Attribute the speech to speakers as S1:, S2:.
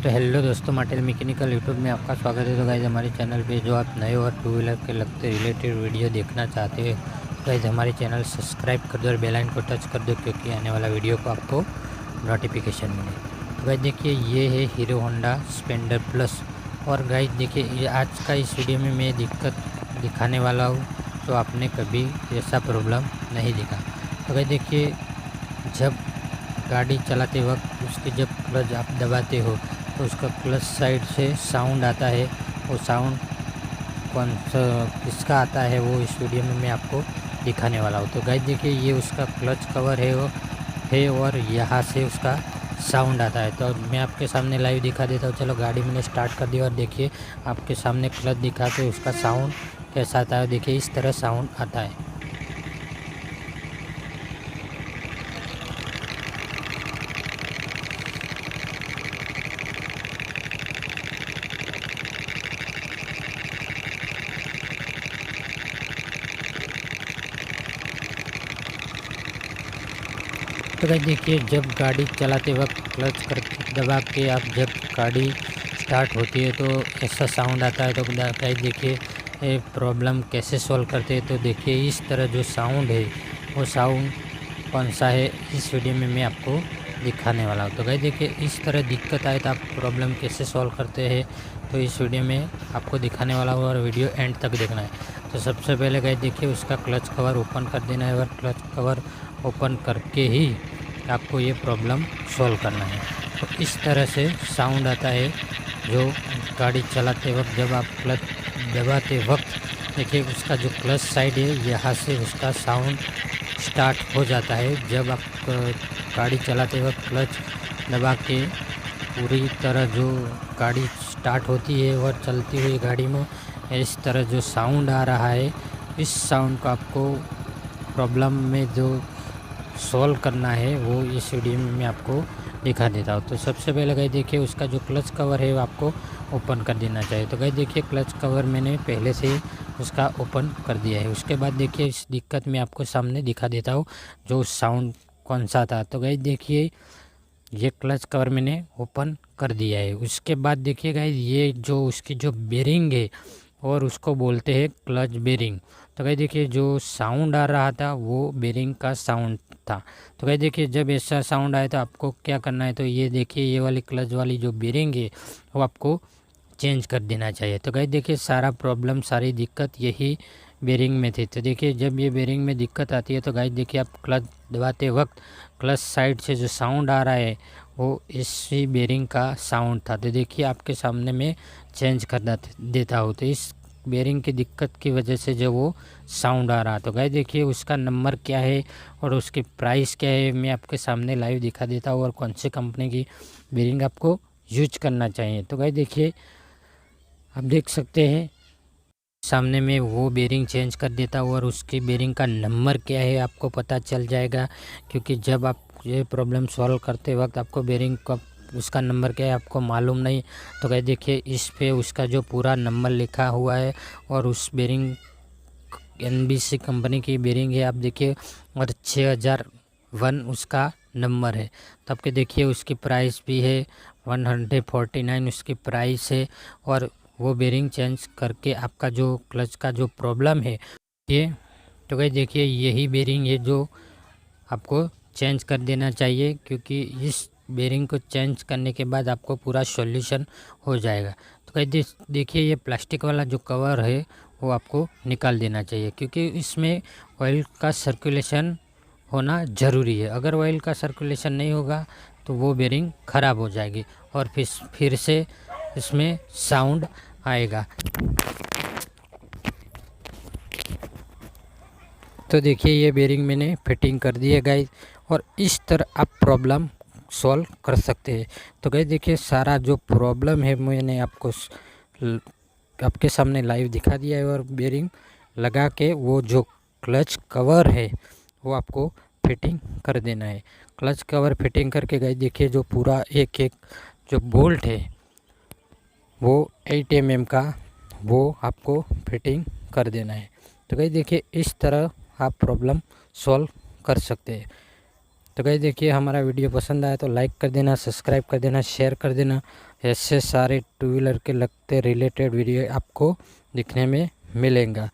S1: तो हेलो दोस्तों, Martel mechanical YouTube में आपका स्वागत है। तो गाइज़ हमारे चैनल पे जो आप नए और टू व्हीलर के लगते रिलेटेड वीडियो देखना चाहते हैं तो गाइज़ हमारे चैनल सब्सक्राइब कर दो और बेल आइकन को टच कर दो, क्योंकि आने वाला वीडियो को आपको नोटिफिकेशन मिले। तो गाइज़ देखिए, ये है हीरो होंडा स्प्लेंडर प्लस। और गाइज़ देखिए, ये आज का इस वीडियो में मैं दिक्कत दिखाने वाला हूँ तो आपने कभी ऐसा प्रॉब्लम नहीं दिखा। तो गाइज़ देखिए, जब गाड़ी चलाते वक्त उसके जब क्लच आप दबाते हो तो उसका क्लच साइड से साउंड आता है। वो साउंड कौन सा किसका आता है वो इस वीडियो में मैं आपको दिखाने वाला हूँ। तो गाइस देखिए, ये उसका क्लच कवर है और यहाँ से उसका साउंड आता है। तो मैं आपके सामने लाइव दिखा देता हूँ। चलो, गाड़ी मैंने स्टार्ट कर दी और देखिए आपके सामने क्लच दिखा के उसका साउंड कैसा आता है। देखिए, इस तरह साउंड आता है। तो गाइस देखिए, जब गाड़ी चलाते वक्त क्लच कर दबा के आप जब गाड़ी स्टार्ट होती है तो ऐसा साउंड आता है। तो गाइस देखिए, ये प्रॉब्लम कैसे सॉल्व करते हैं। तो देखिए, इस तरह जो साउंड है वो साउंड कौन सा है इस वीडियो में मैं आपको दिखाने वाला हूँ। तो गाइस देखिए, इस तरह दिक्कत आए तो आप प्रॉब्लम कैसे सॉल्व करते हैं तो इस वीडियो में आपको दिखाने वाला हूँ और वीडियो एंड तक देखना है। तो सबसे पहले गाइस देखिए, उसका क्लच कवर ओपन कर देना है और क्लच कवर ओपन करके ही आपको ये प्रॉब्लम सॉल्व करना है। तो इस तरह से साउंड आता है जो गाड़ी चलाते वक्त जब आप क्लच दबाते वक्त देखिए, उसका जो क्लच साइड है यहाँ से उसका साउंड स्टार्ट हो जाता है। जब आप गाड़ी चलाते वक्त क्लच दबा के पूरी तरह जो गाड़ी स्टार्ट होती है और चलती हुई गाड़ी में इस तरह जो साउंड आ रहा है, इस साउंड को आपको प्रॉब्लम में जो सॉल्व करना है वो इस वीडियो में मैं आपको दिखा देता हूँ। तो सबसे पहले गाइस देखिए, उसका जो क्लच कवर है वो आपको ओपन कर देना चाहिए। तो गाइस देखिए, क्लच कवर मैंने पहले से ही उसका ओपन कर दिया है। उसके बाद देखिए, इस दिक्कत में आपको सामने दिखा देता हूँ जो साउंड कौन सा था। तो गाइस देखिए, ये क्लच कवर मैंने ओपन कर दिया है। उसके बाद देखिए गाइस, ये जो उसकी जो बेरिंग है और उसको बोलते हैं क्लच बेरिंग। तो गाइस देखिए, जो साउंड आ रहा था वो बेरिंग का साउंड था। तो गाइस देखिए, जब ऐसा साउंड आया तो आपको क्या करना है, तो ये देखिए, ये वाली क्लच वाली जो बेरिंग है वो आपको चेंज कर देना चाहिए। तो गाइस देखिए, सारा प्रॉब्लम सारी दिक्कत यही बेरिंग में थी। तो देखिए, जब ये बेरिंग में दिक्कत आती है तो गाइस देखिए, आप क्लच दबाते वक्त क्लच साइड से जो साउंड आ रहा है वो इसी बेरिंग का साउंड था। तो देखिए, आपके सामने में चेंज कर देता हूँ। तो इस बेरिंग की दिक्कत की वजह से जो वो साउंड आ रहा। तो गाइस देखिए, उसका नंबर क्या है और उसकी प्राइस क्या है मैं आपके सामने लाइव दिखा देता हूँ और कौन सी कंपनी की बेरिंग आपको यूज करना चाहिए। तो गाइस देखिए, आप देख सकते हैं सामने में वो बेरिंग चेंज कर देता हूँ और उसकी बेरिंग का नंबर क्या है आपको पता चल जाएगा, क्योंकि जब आप ये प्रॉब्लम सॉल्व करते वक्त आपको बेरिंग का उसका नंबर क्या है आपको मालूम नहीं। तो गाइस देखिए, इस पे उसका जो पूरा नंबर लिखा हुआ है और उस बेरिंग NBC कंपनी की बेरिंग है आप देखिए, और 6001 उसका नंबर है। तो आपके देखिए, उसकी प्राइस भी है 149 उसकी प्राइस है। और वो बेरिंग चेंज करके आपका जो क्लच का जो प्रॉब्लम है ये, तो गाइस देखिए, यही बेरिंग है जो आपको चेंज कर देना चाहिए, क्योंकि इस बेरिंग को चेंज करने के बाद आपको पूरा सॉल्यूशन हो जाएगा। तो गाइस देखिए, ये प्लास्टिक वाला जो कवर है वो आपको निकाल देना चाहिए, क्योंकि इसमें ऑयल का सर्कुलेशन होना ज़रूरी है। अगर ऑयल का सर्कुलेशन नहीं होगा तो वो बेरिंग ख़राब हो जाएगी और फिर से इसमें साउंड आएगा। तो देखिए, ये बेरिंग मैंने फिटिंग कर दी है गाइस, और इस तरह आप प्रॉब्लम सॉल्व कर सकते हैं। तो गाइस देखिए, सारा जो प्रॉब्लम है मैंने आपके सामने लाइव दिखा दिया है। और बेरिंग लगा के वो जो क्लच कवर है वो आपको फिटिंग कर देना है। क्लच कवर फिटिंग करके गाइस देखिए, जो पूरा एक एक जो बोल्ट है वो 8 mm का वो आपको फिटिंग कर देना है। तो गाइस देखिए, इस तरह आप प्रॉब्लम सॉल्व कर सकते हैं। तो गाइस देखिए हमारा वीडियो पसंद आया तो लाइक कर देना, सब्सक्राइब कर देना, शेयर कर देना। ऐसे सारे टू व्हीलर के लगते रिलेटेड वीडियो आपको दिखने में मिलेगा।